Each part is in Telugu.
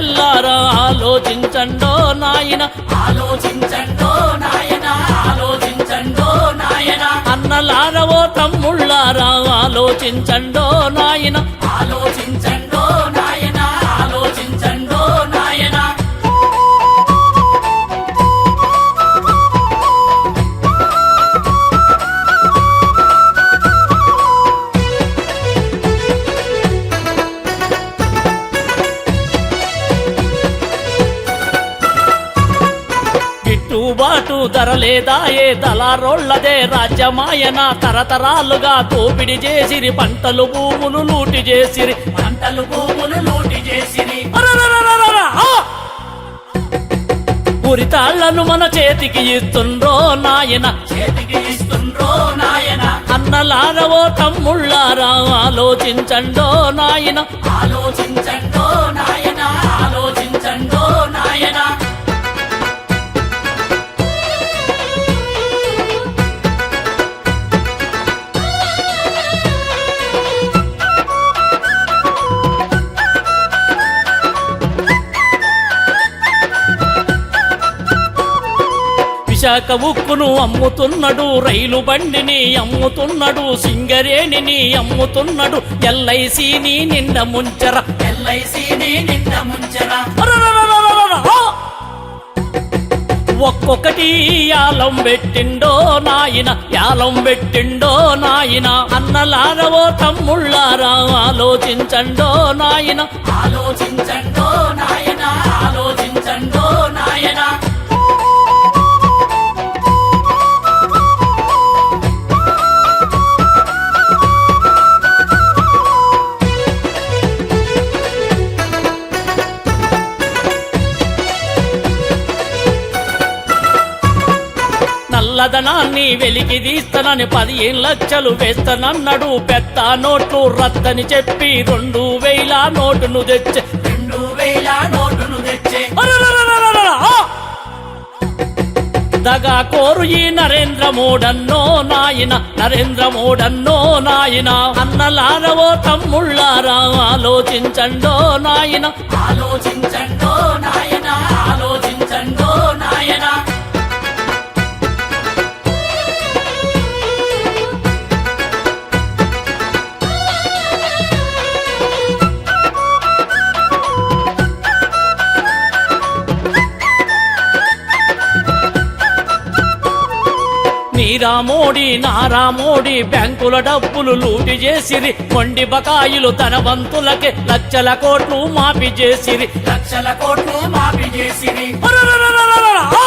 చెల్లెల్లారా ఆలోచించండో నాయన ఆలోచించండో నాయన ఆలోచించండో నాయన అన్నలారవో తమ్ముళ్ళారా ఆలోచించండో నాయన ఆలోచించండో నాయన ఆలోచించండో నాయన గిట్టుబాటు ధర లేదాయే దళారోళ్లదే రాజ్యమాయన తరతరాలుగా దోపిడి చేసిరి పంటలు భూములు లూటి చేసిరి పంటలు భూములు లూటి చేసిరి అరరరరరర! ఆ! ఉరితాళ్లను మన చేతికి ఇస్తుండ్రో నాయన చేతికి ఇస్తుండ్రో నాయన అన్నలారవో తమ్ముళ్ళారా ఆలోచించండో నాయన ఆలోచించండో నాయన ఆలోచించండో నాయన విశాఖ ఉక్కును అమ్ముతున్నాడు రైలు బండిని అమ్ముతున్నాడు సింగరేణిని అమ్ముతున్నాడు ఎల్ఐసిని నిండ ముంచర ఎల్ఐసిని నిండ ముంచర అరరరరరరర! ఆ! ఒక్కొక్కటి యాలం పెట్టిండో నాయన యాలం పెట్టిండో నాయన అన్నలారవో తమ్ముళ్ళారా ఆలోచించండో నాయన ఆలోచించండో నాయన ఆలోచించండో నాయన నల్లధనాన్ని వెలికి తీస్తానని 15 లక్షలు వేస్తానన్నాడు పెద్ద నోట్లు రద్దని చెప్పి 2000 నోటును తెచ్చే 2000 నోటును తెచ్చే అరరరరరరర! ఆ! దగా కోరు ఈ నరేంద్ర మోడన్నో నాయన నరేంద్ర మోడన్నో నాయన అన్నలారవో తమ్ముళ్ళారా ఆలోచించండో నాయన ఆలోచించండో నాయన ఆలోచించండో నాయన నీరామోడి నారామోడి బ్యాంకుల డబ్బులు లూటి చేసిరి కొండి బకాయిలు ధనవంతులకే లక్షల కోట్లు మాఫీ చేసిరి లక్షల కోట్లు మాఫీ చేసిరి అరరరరరరర! ఆ!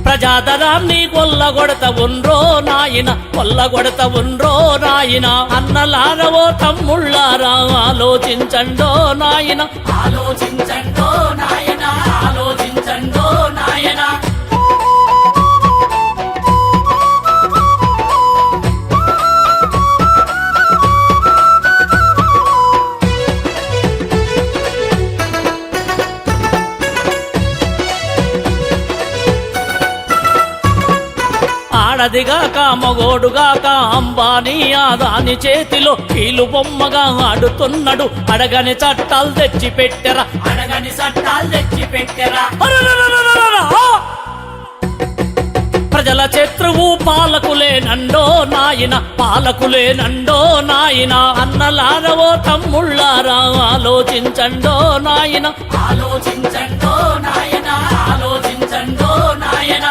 ప్రజాధనాన్ని కొల్లగొడత ఉండ్రో నాయన కొల్లగొడత ఉండ్రో నాయన అన్నలారవో తమ్ముళ్ళారా ఆలోచించండో నాయన ఆలోచించండో నాయన ఆలోచించండో నాయన ఆడదిగాక మగోడుగాక అంబానీ ఆదాని చేతిలో కీలు బొమ్మగా ఆడుతున్నాడు అడగని చట్టాలు తెచ్చి పెట్టెరా అడగని చట్టాలు తెచ్చి పెట్టెరా అరరరరరరర! ఆ! ప్రజల శత్రువు పాలకులేనండో నాయన పాలకులేనండో నాయన అన్నలారవో తమ్ముళ్ళారా ఆలోచించండో నాయన ఆలోచించండో నాయన ఆలోచించండో నాయన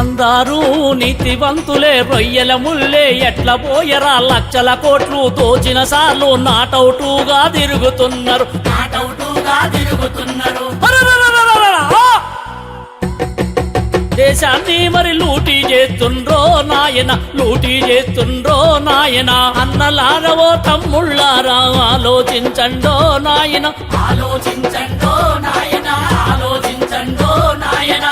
అందరూ నీతివంతులే రొయ్యల ముల్లే ఎట్ల పోయరా లక్షల కోట్లు దోచిన సార్లు నాటౌటుగా తిరుగుతున్నారు నాటౌటుగా తిరుగుతున్నారు అరరరరరరర! ఆ! దేశాన్ని మరి లూటీ చేస్తుండ్రో నాయన లూటీ చేస్తుండ్రో నాయన అన్నలారవో తమ్ముళ్ళారా ఆలోచించండో నాయన ఆలోచించండో నాయన ఆలోచించండో నాయన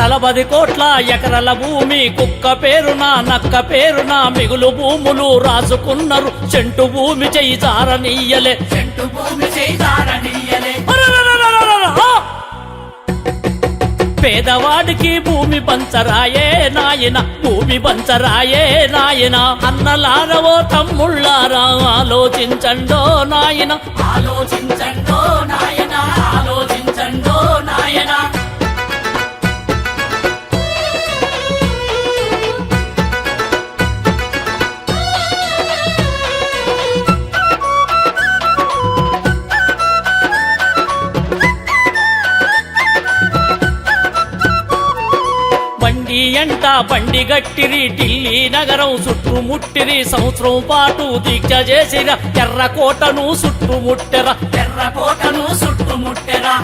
40 కోట్ల ఎకరాల భూమి కుక్క పేరున నక్క పేరున మిగులు భూములు రాసుకున్నారు చెంటు భూమి చెయ్యి జారనీయలే చెట్టు భూమి చేదారనీయలే పేదవాడికి భూమి పంచరాయే నాయన భూమి పంచరాయే నాయన అన్నలారవో తమ్ముళ్ళారా ఆలోచించండో నాయన ఆలోచించండో నాయన ఆలోచించండో నాయన బండి ఎంట బండి గట్టిరి ఢిల్లీ నగరం చుట్టుముట్టిరి సంవత్సరం పాటు దీక్ష చేసిర ఎర్రకోటను చుట్టుముట్టెరా ఎర్రకోటను చుట్టుముట్టెరా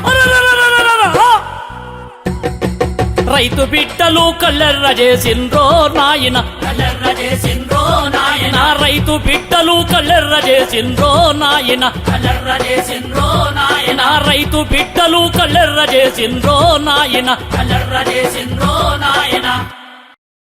రైతు బిడ్డలు కళ్ళెర్ర చేసిండ్రో నాయన కలెర్ర చేసిండ్రో నాయన నా రైతు బిడ్డలు కళ్ళెర్ర చేసిండ్రో నాయన కలెర్ర చేసిండ్రో నాయన నా రైతు బిడ్డలు కళ్ళెర్ర చేసిండ్రో నాయన కలెర్ర చేసిండ్రో నాయన